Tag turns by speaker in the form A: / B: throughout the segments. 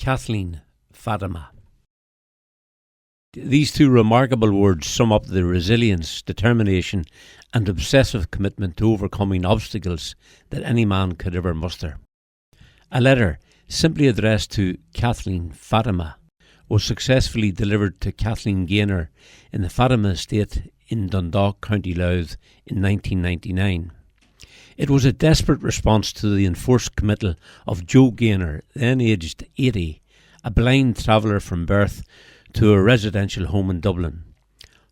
A: Kathleen Fatima. These two remarkable words sum up the resilience, determination and obsessive commitment to overcoming obstacles that any man could ever muster. A letter, simply addressed to Kathleen Fatima, was successfully delivered to Kathleen Gaynor in the Fatima estate in Dundon, County Louth in 1999. It was a desperate response to the enforced committal of Joe Gaynor, then aged 80, a blind traveller from birth, to a residential home in Dublin.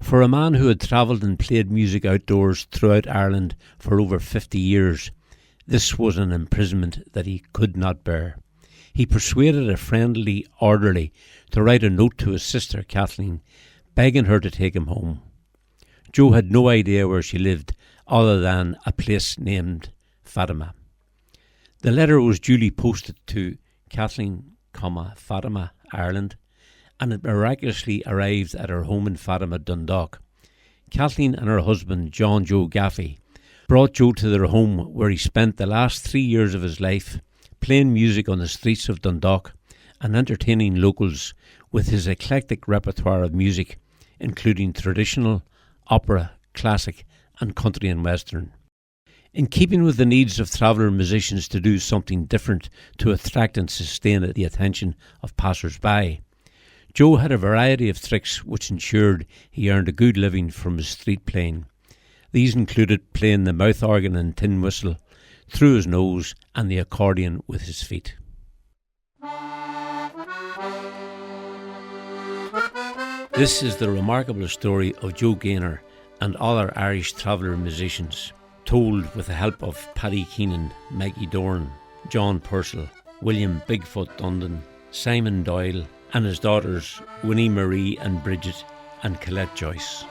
A: For a man who had travelled and played music outdoors throughout Ireland for over 50 years, this was an imprisonment that he could not bear. He persuaded a friendly orderly to write a note to his sister Kathleen, begging her to take him home. Joe had no idea where she lived, other than a place named Fatima. The letter was duly posted to Kathleen, Fatima, Ireland, and it miraculously arrived at her home in Fatima, Dundalk. Kathleen and her husband, John Joe Gaffey, brought Joe to their home, where he spent the last 3 years of his life playing music on the streets of Dundalk and entertaining locals with his eclectic repertoire of music, including traditional, opera, classic and country and western. In keeping with the needs of traveller musicians to do something different to attract and sustain the attention of passers-by, Joe had a variety of tricks which ensured he earned a good living from his street playing. These included playing the mouth organ and tin whistle through his nose and the accordion with his feet. This is the remarkable story of Joe Gaynor and other Irish traveller musicians, told with the help of Paddy Keenan, Mikey Doran, John Purcell, William Bigfoot Dundon, Simon Doyle, and his daughters Winnie Marie and Bridget and Colette Joyce.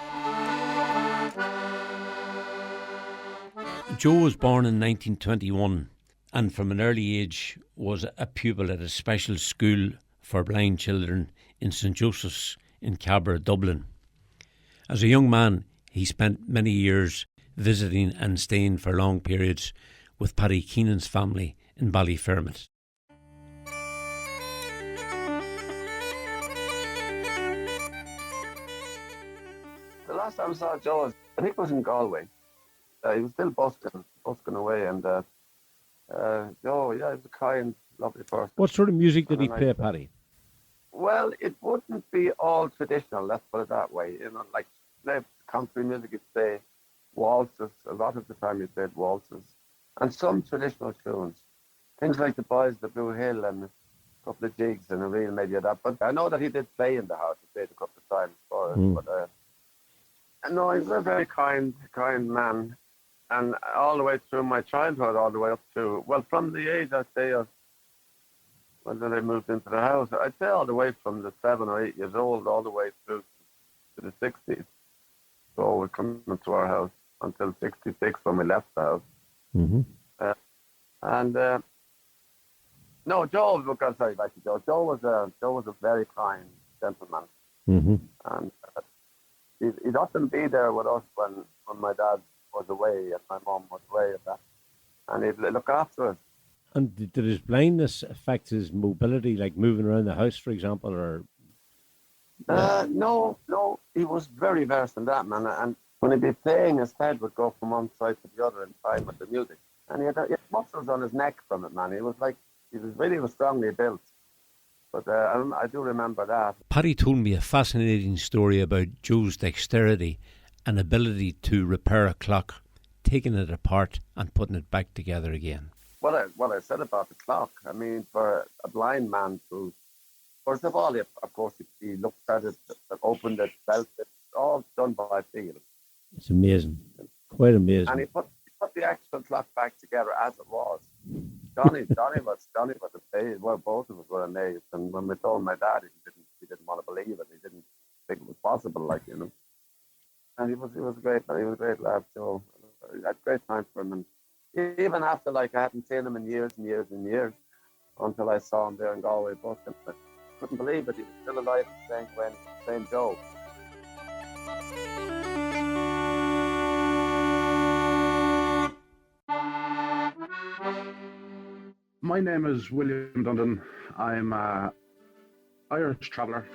A: Joe was born in 1921 and from an early age was a pupil at a special school for blind children in St Joseph's in Cabra, Dublin. As a young man, he spent many years visiting and staying for long periods with Paddy Keenan's family in Ballyfermot.
B: The last time I saw Joe, I think it was in Galway. He was still busking away, and Joe, he was a kind, lovely person.
A: What sort of music did he play, Paddy?
B: Well, it wouldn't be all traditional, let's put it that way. Like country music, he'd play waltzes. A lot of the time he played waltzes. And some traditional tunes. Things like The Boys, The Blue Hill, and a couple of jigs and a reel maybe of that. But I know that he did play in the house. He played a couple of times for us. But no, he's a very kind man. And all the way through my childhood, all the way up to, well, from the age, I'd say, of when I moved into the house, I'd say all the way from the 7 or 8 years old, all the way through to the 60s. So we're coming to our house until 66 when we left the house.
A: Mm-hmm.
B: No, Joe, because sorry, back to Joe. Joe was a very kind gentleman.
A: Mm-hmm.
B: And he'd often be there with us when my dad was away and my mum was away and he'd look after us.
A: And did his blindness affect his mobility, like moving around the house, for example, or?
B: No, he was very versed in that, man. And when he'd be playing, his head would go from one side to the other in time with the music. And he had muscles on his neck from it, man. He was really strongly built. But I do remember that.
A: Paddy told me a fascinating story about Joe's dexterity and ability to repair a clock, taking it apart and putting it back together again.
B: What I said about the clock, I mean, for a blind man to, first of all, of course, he looked at it, opened it, felt it, all done by feel.
A: It's amazing, quite amazing.
B: And he put the actual clock back together as it was. Johnny was amazed. Well, both of us were amazed. And when we told my dad, he didn't want to believe it. He didn't think it was possible, And he was a great lad. So I had a great time for him. And even after, I hadn't seen him in years and years and years, until I saw him there in Galway busking. I couldn't believe it. He was still alive and playing Joe.
C: My name is William Dundon. I'm a Irish traveller,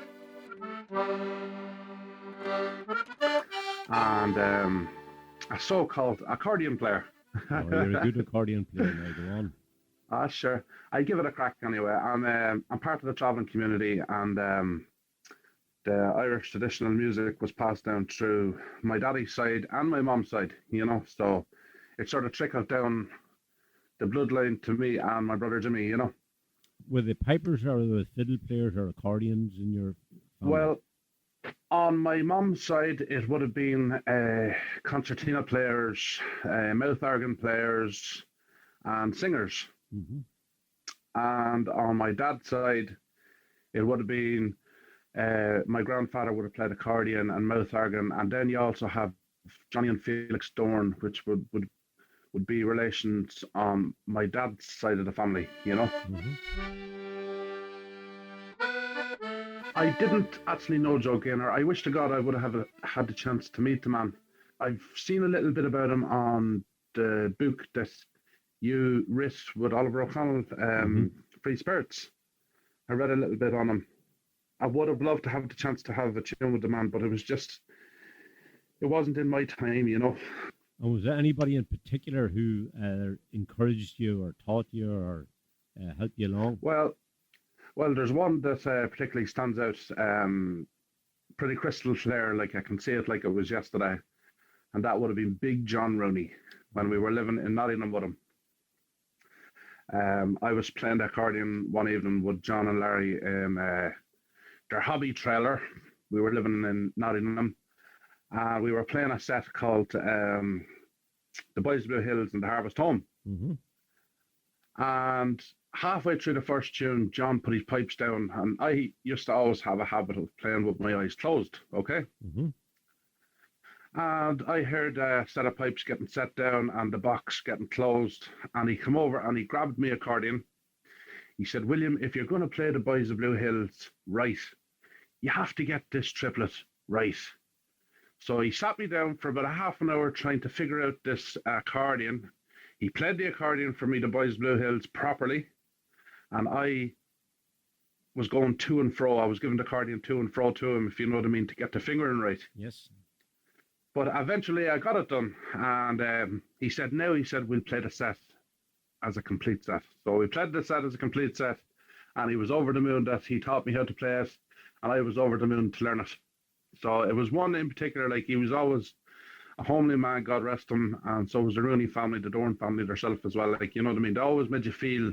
C: and a so-called accordion player.
A: Oh, you're a good accordion player. Now go on.
C: Sure. I give it a crack anyway. I'm part of the travelling community, and the Irish traditional music was passed down through my daddy's side and my mom's side, so it sort of trickled down the bloodline to me and my brother Jimmy,
A: Were the pipers or the fiddle players or accordions in your family?
C: Well, on my mom's side, it would have been concertina players, mouth organ players, and singers.
A: Mm-hmm.
C: And on my dad's side, it would have been my grandfather would have played accordion and mouth organ, and then you also have Johnny and Felix Doran, which would be relations on my dad's side of the family,
A: Mm-hmm.
C: I didn't actually know Joe Gaynor. I wish to God I would have had the chance to meet the man. I've seen a little bit about him on the book that you writ with Oliver O'Connell, Free Spirits. I read a little bit on him. I would have loved to have the chance to have a tune with the man, but it wasn't in my time,
A: And was there anybody in particular who encouraged you or taught you or helped you along?
C: Well, there's one that particularly stands out, pretty crystal clear, like I can see it like it was yesterday, and that would have been Big John Rooney when we were living in Nottingham with him. I was playing the accordion one evening with John and Larry in their hobby trailer. We were living in Nottingham. We were playing a set called The Boys of Blue Hills and the Harvest Home.
A: Mm-hmm.
C: And halfway through the first tune, John put his pipes down, and I used to always have a habit of playing with my eyes closed, okay?
A: Mm-hmm.
C: And I heard a set of pipes getting set down and the box getting closed, and he come over and he grabbed me accordion. He said, "William, if you're going to play the Boys of Blue Hills right, you have to get this triplet right." So he sat me down for about a half an hour trying to figure out this accordion. He played the accordion for me, the Boys of Blue Hills, properly, and I was going to and fro. I was giving the accordion to and fro to him, if you know what I mean, to get the fingering right.
A: Yes.
C: But eventually I got it done, and he said, we'll play the set as a complete set. So we played the set as a complete set, and he was over the moon that he taught me how to play it, and I was over the moon to learn it. So it was one in particular, like he was always a homely man, God rest him, and so was the Rooney family, the Doran family themselves as well. Like, you know what I mean? They always made you feel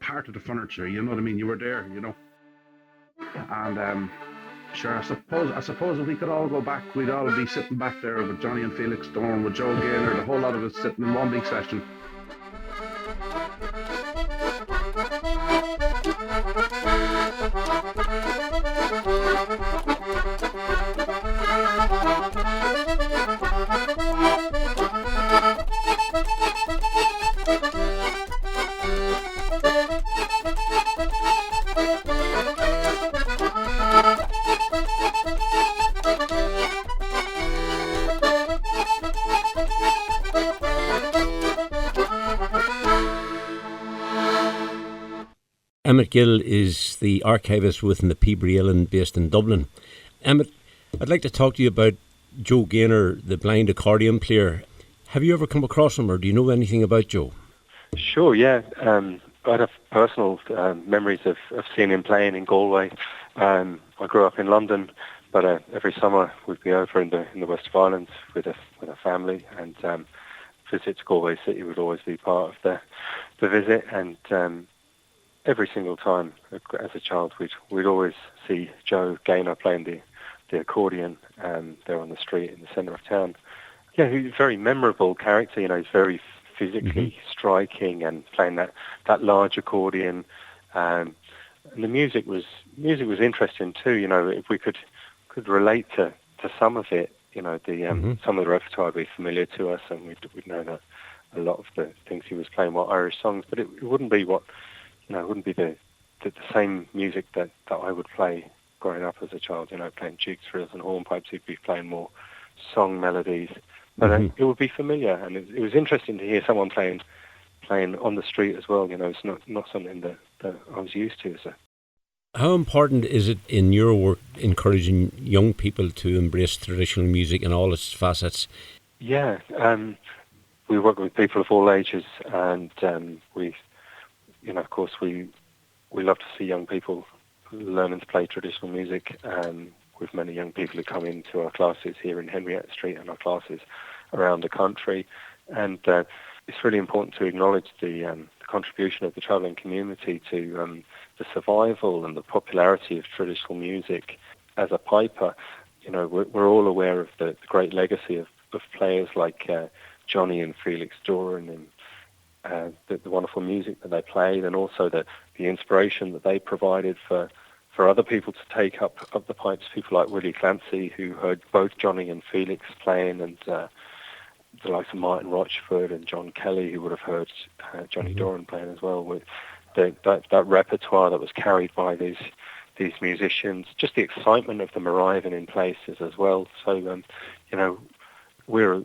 C: part of the furniture, you know what I mean? You were there, And sure, I suppose if we could all go back, we'd all be sitting back there with Johnny and Felix Doran, with Joe Gaynor, the whole lot of us sitting in one big session.
A: Emmett Gill is the archivist within the Uilleann based in Dublin. Emmett, I'd like to talk to you about Joe Gaynor, the blind accordion player. Have you ever come across him, or do you know anything about Joe?
D: Sure, yeah. I have personal memories of seeing him playing in Galway. I grew up in London, but every summer we'd be over in the West of Ireland with a family, and visit to Galway City would always be part of the visit. And every single time as a child, we'd always see Joe Gaynor playing the accordion there on the street in the centre of town. Yeah, he's a very memorable character. He's very physically striking and playing that large accordion. And the music was interesting too. If we could relate to some of it, some of the repertoire would be familiar to us, and we'd know that a lot of the things he was playing were Irish songs, but it wouldn't be it wouldn't be the same music that I would play growing up as a child, playing jukes, frills and hornpipes. He'd be playing more song melodies, but it would be familiar, and it was interesting to hear someone playing on the street as well. It's not something that I was used to
A: How important is it in your work encouraging young people to embrace traditional music in all its facets?
D: Yeah, we work with people of all ages, and of course, we love to see young people learning to play traditional music. With many young people who come into our classes here in Henrietta Street and our classes around the country, and it's really important to acknowledge the contribution of the travelling community to the survival and the popularity of traditional music. As a piper, we're all aware of the great legacy of players like Johnny and Felix Doran, and the wonderful music that they played, and also the inspiration that they provided for other people to take up the pipes. People like Willie Clancy, who heard both Johnny and Felix playing, and the likes of Martin Rochford and John Kelly, who would have heard Johnny Doran playing as well. With that repertoire that was carried by these musicians, just the excitement of them arriving in places as well. So, we're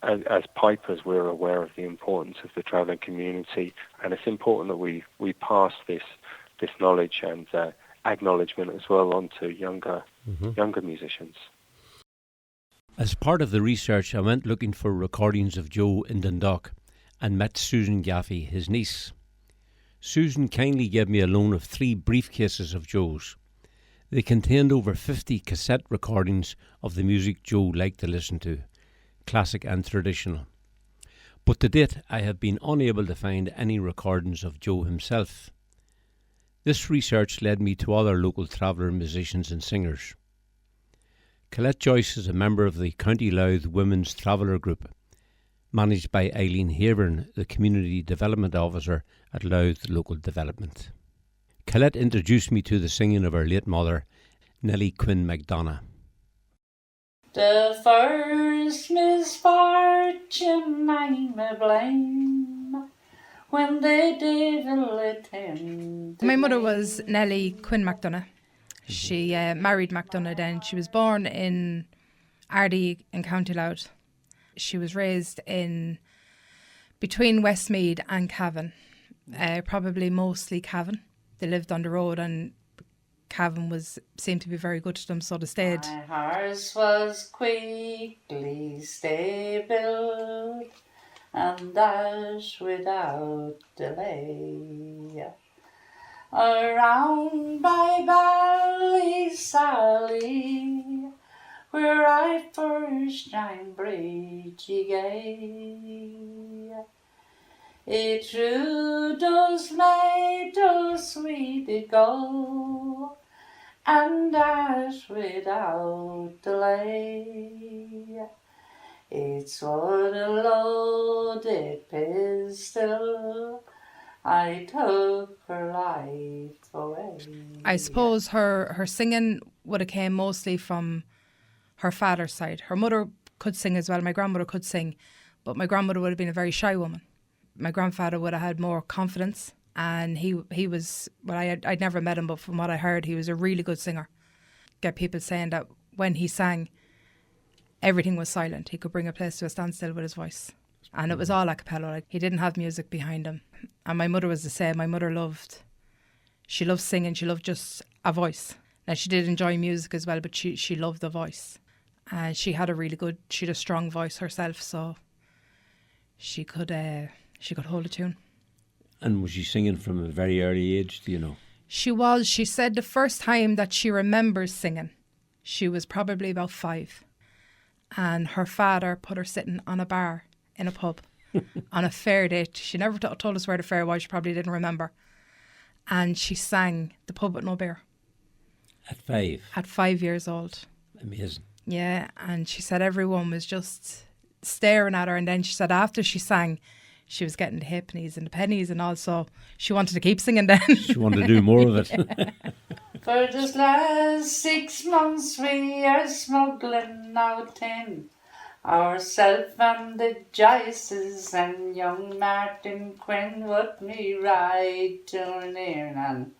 D: as pipers, we're aware of the importance of the travelling community, and it's important that we pass this knowledge and acknowledgement as well onto younger musicians.
A: As part of the research, I went looking for recordings of Joe in Dundalk and met Susan Gaffey, his niece. Susan kindly gave me a loan of 3 briefcases of Joe's. They contained over 50 cassette recordings of the music Joe liked to listen to, classic and traditional. But to date, I have been unable to find any recordings of Joe himself. This research led me to other local traveller musicians and singers. Colette Joyce is a member of the County Louth Women's Traveller Group, managed by Eileen Haburn, the Community Development Officer at Louth Local Development. Colette introduced me to the singing of her late mother, Nellie Quinn MacDonagh.
E: The first misfortune I may blame, when the devil attended.
F: My mother was Nellie Quinn MacDonagh. She married MacDonagh then. She was born in Ardee in County Louth. She was raised in between Westmeath and Cavan, probably mostly Cavan. They lived on the road, and Cavan seemed to be very good to them, so they stayed.
E: My horse was quickly stabled, and dash without delay. Around by Ballysally, where I first joined Bridgie Gay, it through those meadows we did go, and dash without delay. It's what a loaded pistol I took her life away.
F: I suppose her singing would have came mostly from her father's side. Her mother could sing as well. My grandmother could sing, but my grandmother would have been a very shy woman. My grandfather would have had more confidence, and he was, well, I'd never met him, but from what I heard, he was a really good singer. Get people saying that when he sang, everything was silent. He could bring a place to a standstill with his voice. And it was all a cappella. Like, he didn't have music behind him. And my mother was the same. My mother loved singing. She loved just a voice. Now, she did enjoy music as well, but she loved the voice. And she had a strong voice herself, so she could hold a tune.
A: And was she singing from a very early age, do you know?
F: She was. She said the first time that she remembers singing, she was probably about 5. And her father put her sitting on a bar in a pub on a fair date. She never told us where the fair was. She probably didn't remember. And she sang The Pub with No Beer.
A: At 5?
F: At 5 years old.
A: Amazing.
F: Yeah, and she said everyone was just staring at her. And then she said after she sang, she was getting the halfpennies and the pennies, and also she wanted to keep singing then.
A: She wanted to do more of it.
E: For this last 6 months we are smuggling out in ourself and the Joyces, and young Martin Quinn would me ride turn the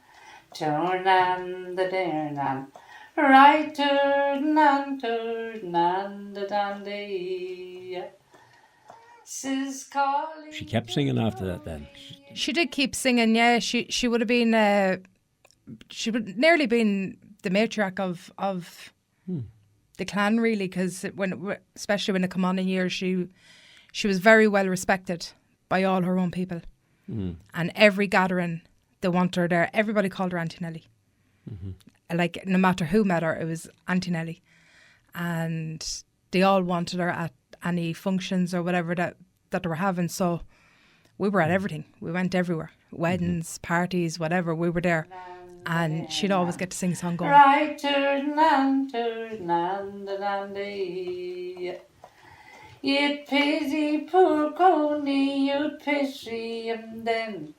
E: Dearnan, right turn and the dandy.
A: She kept singing after that then?
F: She did keep singing, yeah. She would have been she would nearly been the matriarch of the clan, really, because especially when it come on in years, she was very well respected by all her own people. And every gathering, they wanted her there. Everybody called her Auntie Nelly. Like, no matter who met her, it was Auntie Nelly. And they all wanted her at any functions or whatever that they were having. So we were at everything. We went everywhere. Weddings, parties, whatever, we were there. And she'd always get to sing a song going.
E: Right to Nandy. You'd pity poor Coney, you'd pity him then.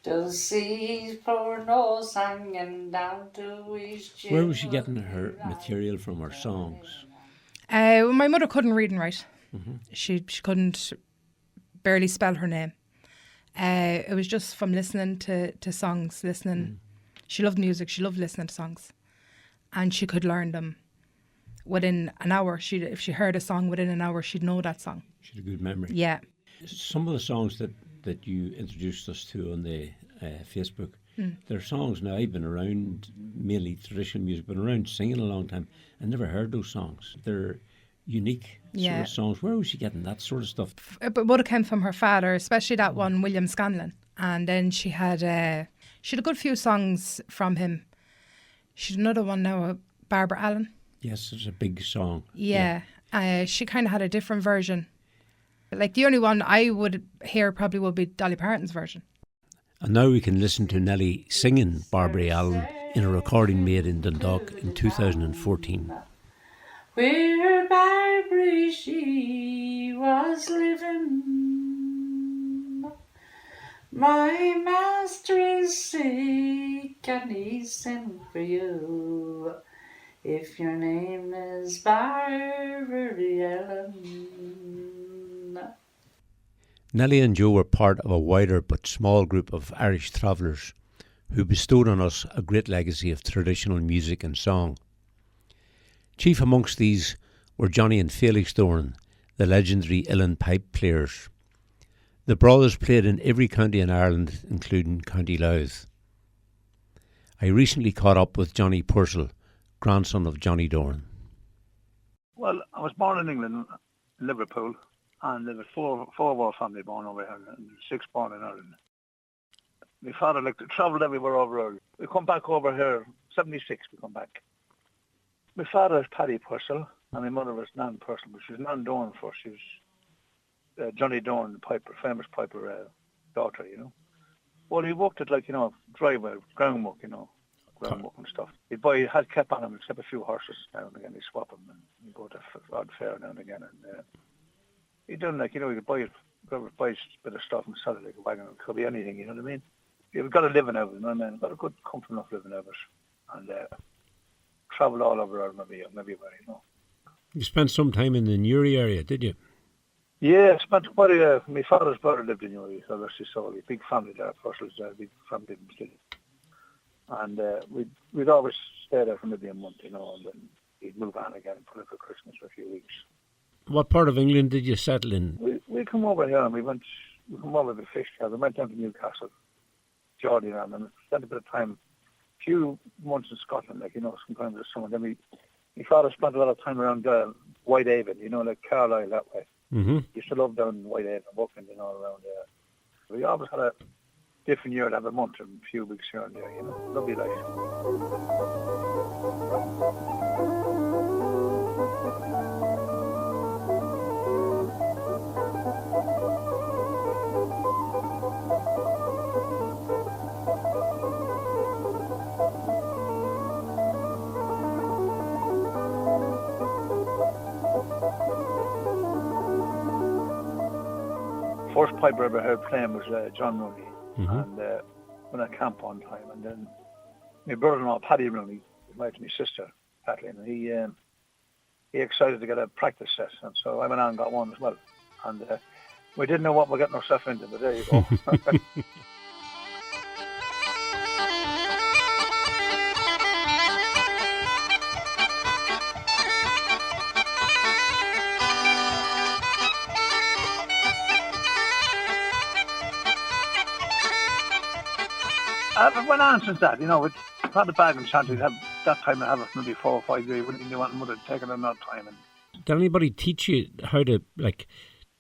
E: To see his poor nose hanging down to his chin.
A: Where was she getting her material from, her songs?
F: My mother couldn't read and write. She couldn't barely spell her name. It was just from listening to songs, listening. She loved music. She loved listening to songs. And she could learn them within an hour. If she heard a song within an hour, she'd know that song.
A: She had a good memory.
F: Yeah.
A: Some of the songs that you introduced us to on the Facebook, they're songs now. I've been around, mainly traditional music, been around singing a long time. I never heard those songs. They're unique sort of songs. Where was she getting that sort of stuff?
F: It would have come from her father, especially that one, William Scanlon. And then she had a good few songs from him. She had another one now, Barbara Allen.
A: Yes, it's a big song.
F: Yeah. She kind of had a different version. Like, the only one I would hear probably would be Dolly Parton's version.
A: And now we can listen to Nelly singing Barbara Allen in a recording made in Dundalk in 2014.
E: Where Barbara she was living, my master is sick and he sent for you. If your name is Barbara Allen.
A: Nelly and Joe were part of a wider but small group of Irish travellers who bestowed on us a great legacy of traditional music and song. Chief amongst these were Johnny and Felix Doran, the legendary uilleann pipe players. The brothers played in every county in Ireland, including County Louth. I recently caught up with Johnny Purcell, grandson of Johnny Doran.
G: Well, I was born in England, Liverpool, and there were four of our family born over here, and 6 born in Ireland. My father travelled everywhere over Ireland. We come back over here, 76 we come back. My father is Paddy Purcell, and my mother was Nan Purcell, but she was Nan Doran first. She was Johnny Doran, the piper, famous piper daughter, you know. Well, he worked at, like, you know, driveway, groundwork, you know, groundwork and stuff. He had kept on him, except a few horses now and again. He'd swap them and he'd go to odd fair now and again. And he'd done, like, you know, he could buy a bit of stuff and sell it like a wagon. It could be anything, you know what I mean? You've got a living out of it, you know what I mean? Got a good, comfortable enough living out of it. And travelled all over Ireland, maybe where, you know.
A: You spent some time in the Newry area, did you?
G: Yeah, I spent quite my father's brother lived in Newry, so that's his soul. A big family there, Purcell's there, a big family in the city. And we'd always stay there for maybe a month, you know, and then he'd move on again and put it for Christmas for a few weeks.
A: What part of England did you settle in?
G: We come over here and we come over to fish here. We went down to Newcastle, Jordan, and spent a bit of time, a few months in Scotland, like, you know, sometimes this summer. Then my father spent a lot of time around Whitehaven, you know, like Carlisle that way.
A: Mm-hmm.
G: Used to love down Whitehaven, working, you know, around there. We always had a different year to have a month and a few weeks here and there, you know. Lovely life. First piper I ever heard playing was John Rooney, and when I camp one time, and then my brother-in-law Paddy Rooney was married to my sister Kathleen, and he excited to get a practice set, and so I went on and got one as well, and we didn't know what we're getting ourselves into, but there you go. I went on since that, you know. had a bag and chanted. That time I have it maybe 4 or 5 days. Wouldn't you want mother to take it another time? And
A: did anybody teach you how to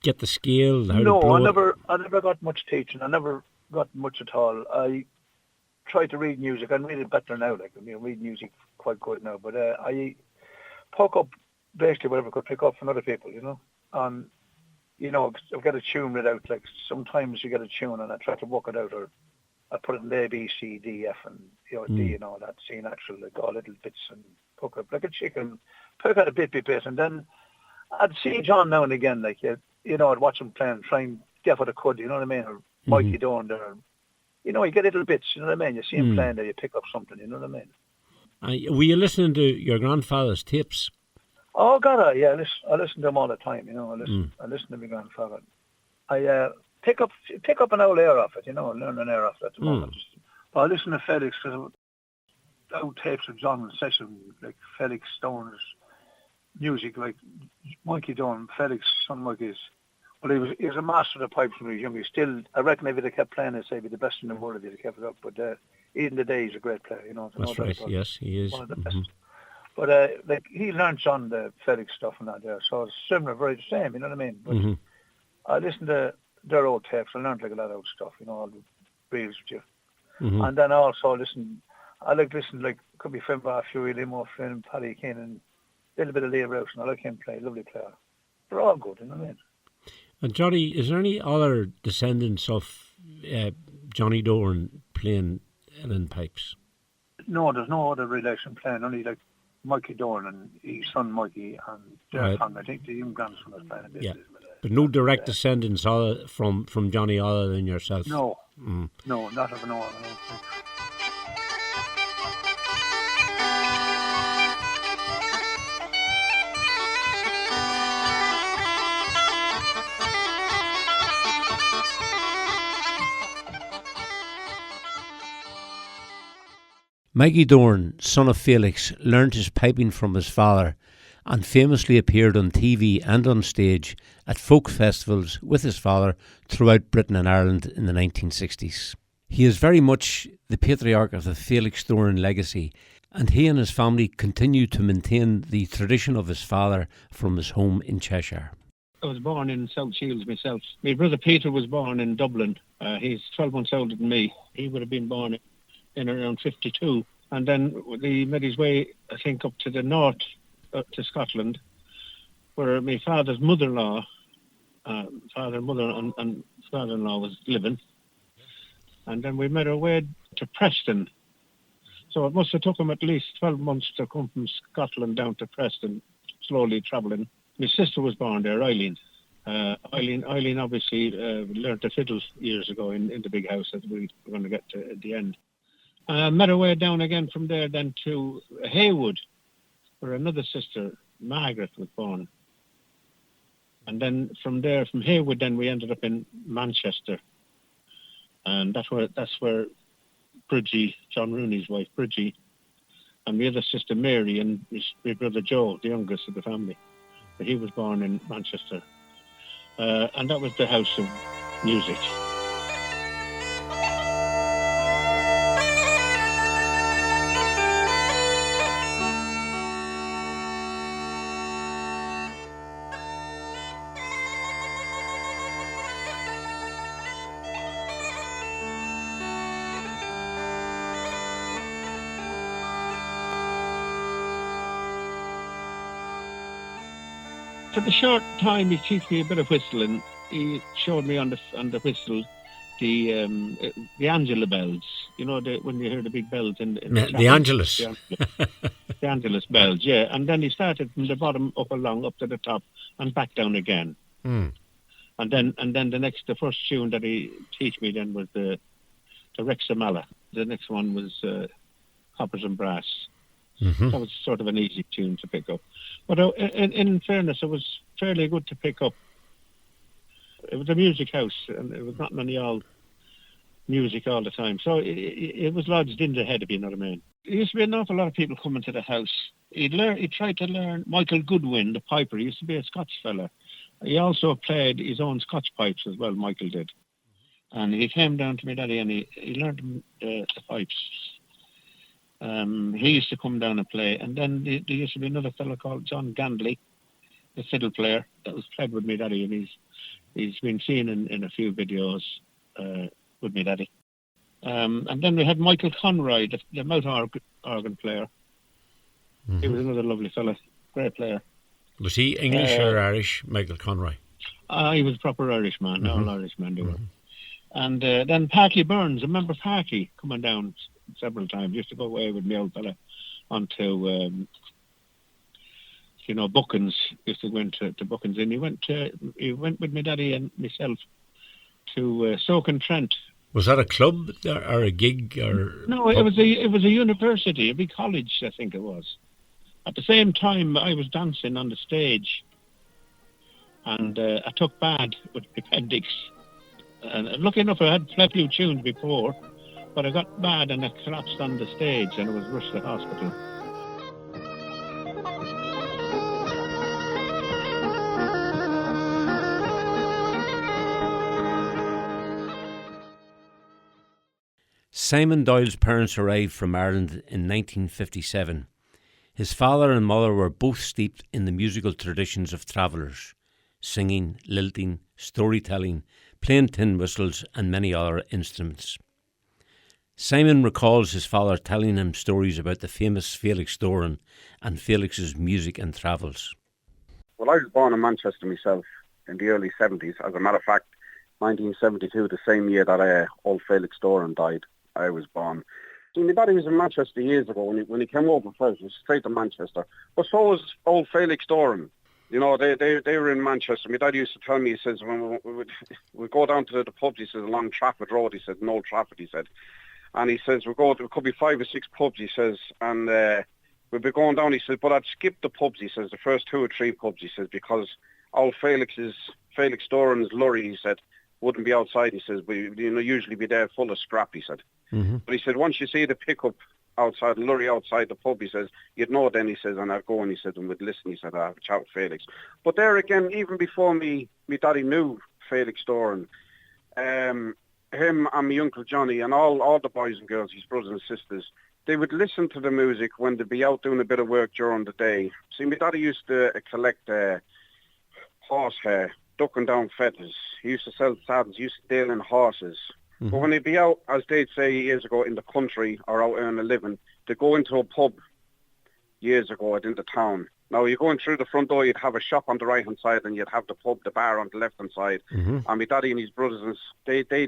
A: get the scale? How
G: no,
A: to blow
G: I never got much teaching. I never got much at all. I tried to read music. I'm reading better now. Read music quite good now. But I pick up basically whatever I could pick up from other people, I've got a tune read out. Like sometimes you get a tune and I try to work it out, or I put it in A, B, C, D, F, and D and all that. C natural, like all little bits and pick up like a chicken. Pick out a bit, and then I'd see John now and again, I'd watch him playing, try and get what I could, you know what I mean? Or Mikey Doran there. You get little bits, you know what I mean? You see him playing there, you pick up something, you know what I mean?
A: Were you listening to your grandfather's tapes?
G: Oh God, I listen to him all the time. I listen to my grandfather. I pick up an old air off it. Learn an air off it at the moment. But I listen to Felix because old tapes of John in session, like Felix Doran's music, like Mikey Doran, Felix, son Mikey's. Well, he was a master of the pipes when he was young. He still, I reckon, if he'd have kept playing, I'd say he'd be the best in the world if he'd have kept it up. But even today, he's a great player.
A: That's right. Yes, he is.
G: One of the best. But he learned on the Felix stuff and that there, so it's similar, very the same, you know what I mean? But I listened to their old tapes. I learned like a lot of old stuff, all the reels with you. And then also I could be Finn Barfield, Limo Finn, Paddy Keenan, a little bit of Leo Rouse, and I like him play, lovely player. They're all good, you know what I mean?
A: And Johnny, is there any other descendants of Johnny Doran playing uilleann pipes?
G: No, there's no other relation playing, only like Mikey Doran and his son Mikey and their family. I think the young grandson was playing a bit.
A: Yeah. But no direct descendants from Johnny other than yourself?
G: No. No, not of an all.
A: Mikey Doran, son of Felix, learnt his piping from his father and famously appeared on TV and on stage at folk festivals with his father throughout Britain and Ireland in the 1960s. He is very much the patriarch of the Felix Doran legacy, and he and his family continue to maintain the tradition of his father from his home in Cheshire.
H: I was born in South Shields myself. My brother Peter was born in Dublin. He's 12 months older than me. He would have been born in around 52, and then he made his way, I think, up to the north, to Scotland, where my father's mother-in-law, father, mother, and father-in-law was living, and then we made our way to Preston. So it must have took him at least 12 months to come from Scotland down to Preston, slowly travelling. My sister was born there, Uilleann. Uilleann obviously learned to fiddle years ago in the big house that we were going to get to at the end. Made our way down again from there then to Haywood, where another sister, Margaret, was born. And then from there, from Haywood, then we ended up in Manchester. And that's where Bridgie, John Rooney's wife, Bridgie, and my other sister, Mary, and my brother Joe, the youngest of the family. But he was born in Manchester. And that was the house of music. For the short time he taught me a bit of whistling, he showed me on the whistle the Angela bells. You know, when you hear the big bells in
A: the Angelus.
H: The Angelus bells, yeah. And then he started from the bottom up along, up to the top, and back down again. And then the first tune that he taught me then was the Rexamala. The next one was Hoppers and Brass. That was sort of an easy tune to pick up. But in fairness, it was fairly good to pick up. It was a music house, and it was not many old music all the time. So it was lodged in the head, if you know what I mean. There used to be an awful lot of people coming to the house. He tried to learn Michael Goodwin, the piper. He used to be a Scotch fella. He also played his own Scotch pipes as well, Michael did. And he came down to my daddy and he learned the pipes. He used to come down and play. And then there used to be another fellow called John Gandley, the fiddle player, that was played with me daddy, and he's been seen in a few videos with me daddy. And then we had Michael Conroy, the mouth organ player. Mm-hmm. He was another lovely fella, great player.
I: Was he English or Irish, Michael Conroy?
H: He was a proper Irishman, mm-hmm. All Irishmen they were. And then Parky Burns, I remember Parky coming down several times. Used to go away with me old fella onto, Buckins. Used to go into Buckins, and he went with my daddy and myself to Stoke-on-Trent.
I: Was that a club or a gig or?
H: No, it was a university, a big college, I think it was. At the same time, I was dancing on the stage, and I took bad with appendix. And lucky enough, I had played a few tunes before, but I got bad and I collapsed on the stage, and I was rushed to hospital.
A: Simon Doyle's parents arrived from Ireland in 1957. His father and mother were both steeped in the musical traditions of travellers, singing, lilting, storytelling, playing tin whistles and many other instruments. Simon recalls his father telling him stories about the famous Felix Doran and Felix's music and travels.
J: Well, I was born in Manchester myself in the early 70s. As a matter of fact, 1972, the same year that old Felix Doran died, I was born. See, my daddy was in Manchester years ago when he came over first. He was straight to Manchester. But so was old Felix Doran. You know, they were in Manchester. My dad used to tell me, he says, when we go down to the pub, he says, along Trafford Road, he said, in Old Trafford, he said. And he says, there could be 5 or 6 pubs, he says, and we'll be going down, he says, but I'd skip the pubs, he says, the first 2 or 3 pubs, he says, because old Felix Doran's lorry, he said, wouldn't be outside, he says, but usually be there full of scrap, he said. Mm-hmm. But he said, once you see the pickup outside, the lorry outside the pub, he says, you'd know then, he says, and I'd go and he said, and we'd listen, he said, I'd have a chat with Felix. But there again, even before me daddy knew Felix Doran, him and my Uncle Johnny and all the boys and girls, his brothers and sisters, they would listen to the music when they'd be out doing a bit of work during the day. See, my daddy used to collect horsehair, ducking down feathers. He used to sell saddles, he used to deal in horses. Mm-hmm. But when he'd be out, as they'd say years ago, in the country or out earning a living, they'd go into a pub years ago into town. Now, you're going through the front door, you'd have a shop on the right-hand side and you'd have the pub, the bar on the left-hand side. Mm-hmm. And my daddy and his brothers, they'd go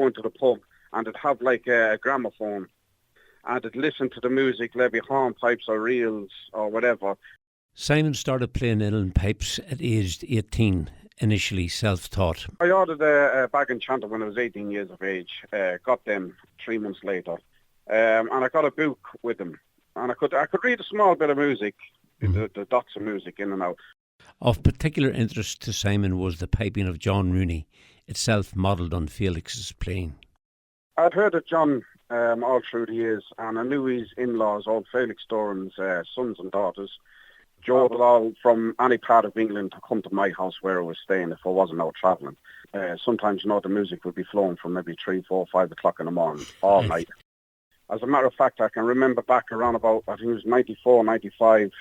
J: into the pub and they'd have like a gramophone and they'd listen to the music, maybe hornpipes or reels or whatever.
A: Simon started playing uilleann pipes at age 18, initially self-taught.
J: I ordered a bag and chanter when I was 18 years of age, got them 3 months later, and I got a book with them. And I could read a small bit of music, the dots of music in and out.
A: Of particular interest to Simon was the piping of John Rooney, itself modelled on Felix's playing.
J: I'd heard of John all through the years, and I knew his in-laws, old Felix Doran's sons and daughters, drove all from any part of England to come to my house where I was staying if I wasn't out travelling. Sometimes, the music would be flowing from maybe 3, 4, 5 o'clock in the morning, all night. As a matter of fact, I can remember back around about, I think it was 94, 95,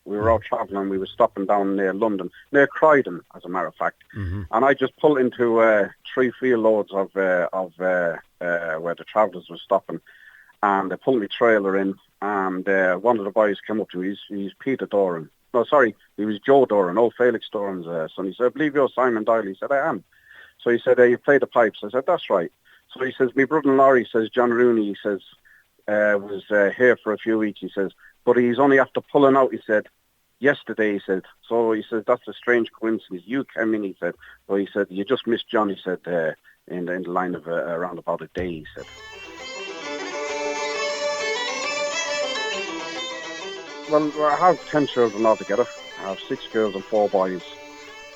J: we were out travelling, we were stopping down near London, near Croydon, as a matter of fact. Mm-hmm. And I just pulled into 3 field loads of where the travellers were stopping. And they pulled my trailer in, and one of the boys came up to me. He's Peter Doran. No, sorry, he was Joe Doran, old Felix Doran's son. He said, I believe you're Simon Doyle. He said, I am. So he said, you play the pipes. I said, that's right. So he says, my brother-in-law, he says, John Rooney, he says, was here for a few weeks, he says, but he's only after pulling out, he said, yesterday, he said. So he says, that's a strange coincidence. You came in, he said, but he said, you just missed John, he said, in the line of around about a day, he said. Well, I have 10 children altogether. I have 6 girls and 4 boys.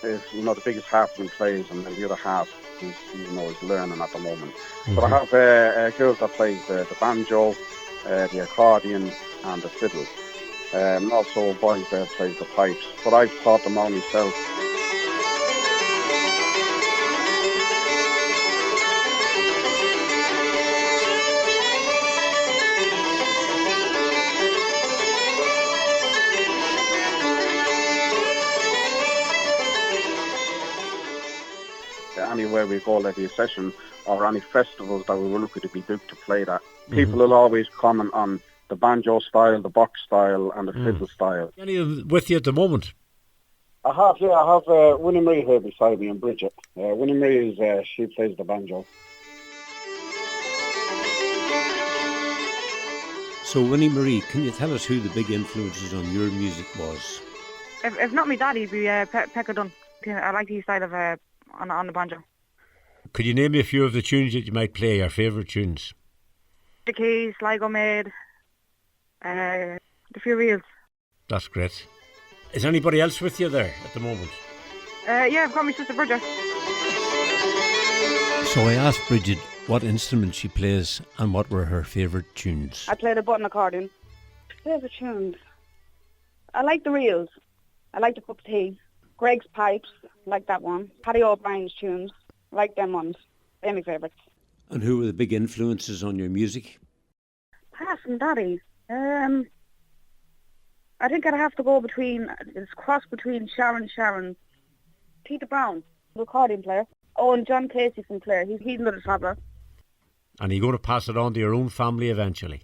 J: The biggest half of them plays, and then the other half is learning at the moment. Mm-hmm. But I have girls that play the banjo, the accordion, and the fiddle. And also boys that play the pipes. But I've taught them all myself. where we call it a session, or any festivals that we were looking to be booked to play that. People will always comment on the banjo style, the box style, and the fiddle style.
I: Any of them with you at the moment?
J: I have Winnie Marie here beside me and Bridget. Winnie Marie is, she plays the banjo.
A: So, Winnie Marie, can you tell us who the big influences on your music was?
K: If not my daddy, it'd be Pekka Dunn. I like his style of on the banjo.
I: Could you name me a few of the tunes that you might play, your favourite tunes?
K: The Keys, Sligo Maid, the few reels.
I: That's great. Is anybody else with you there at the moment?
K: Yeah, I've got my sister Bridget.
A: So I asked Bridget what instrument she plays and what were her favourite tunes.
K: I play the button accordion. Favourite tunes? I like the reels. I like the cup of tea. Greg's pipes, like that one. Paddy O'Brien's tunes, like them ones. They're my favourites.
A: And who were the big influences on your music?
K: Apart from Daddy, I think I'd have to go between, it's cross between Sharon, Peter Brown, the accordion player. Oh, and John Casey from Clare. He's another traveller.
I: And are you going to pass it on to your own family eventually?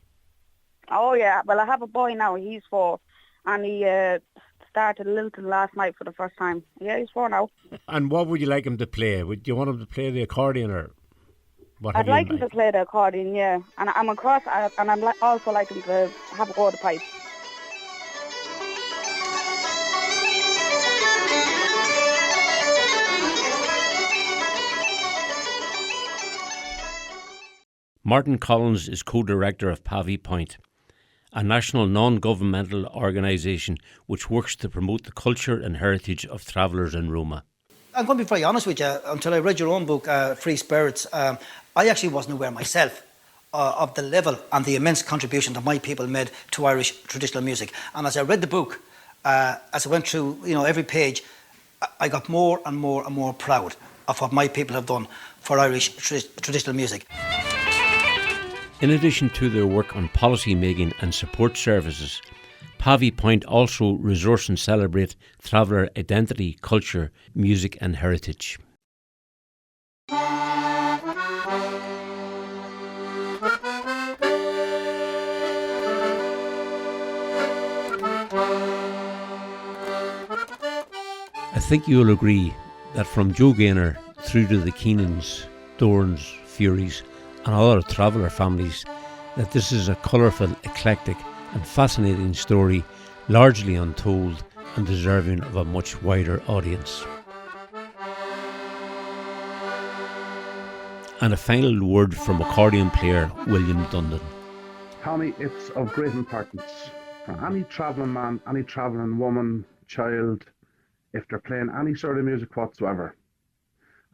K: Oh, yeah. Well, I have a boy now. He's 4. And he started Lilton last night for the first time. Yeah, he's 4 now.
I: And what would you like him to play? Would you want him to play the accordion or what?
K: I'd like him to play the accordion, yeah. And I'm across, and I'm also like him to have a go at the pipe.
A: Martin Collins is co-director of Pavy Point, a national non-governmental organisation which works to promote the culture and heritage of travellers in Roma.
L: I'm going to be very honest with you. Until I read your own book, Free Spirits, I actually wasn't aware myself of the level and the immense contribution that my people made to Irish traditional music. And as I read the book, as I went through, every page, I got more and more and more proud of what my people have done for Irish traditional music.
A: In addition to their work on policy making and support services, Pavy Point also resource and celebrate traveller identity, culture, music and heritage. I think you'll agree that from Joe Gaynor through to the Keenans, Dorans, Furies and other traveller families, that this is a colourful, eclectic and fascinating story, largely untold and deserving of a much wider audience. And a final word from accordion player William Dundon.
C: Tommy, it's of great importance for any travelling man, any travelling woman, child, if they're playing any sort of music whatsoever.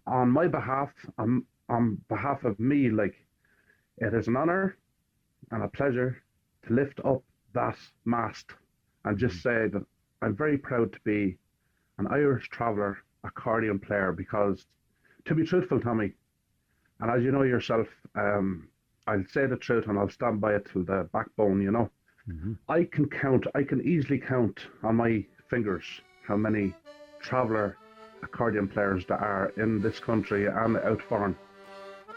C: On my behalf, on behalf of me, it is an honour and a pleasure to lift up that mast and just say that I'm very proud to be an Irish traveller accordion player, because, to be truthful, Tommy, and as you know yourself, I'll say the truth and I'll stand by it till the backbone,
A: Mm-hmm.
C: I can easily count on my fingers how many traveller accordion players there are in this country and out foreign.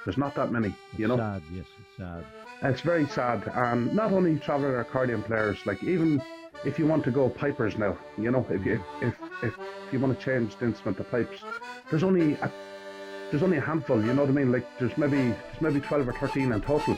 C: There's not that many,
A: It's sad, yes, it's sad.
C: It's very sad, and not only traveller accordion players, even if you want to go pipers now, if you want to change the instrument to pipes, there's only a handful, you know what I mean? There's maybe 12 or 13 in total,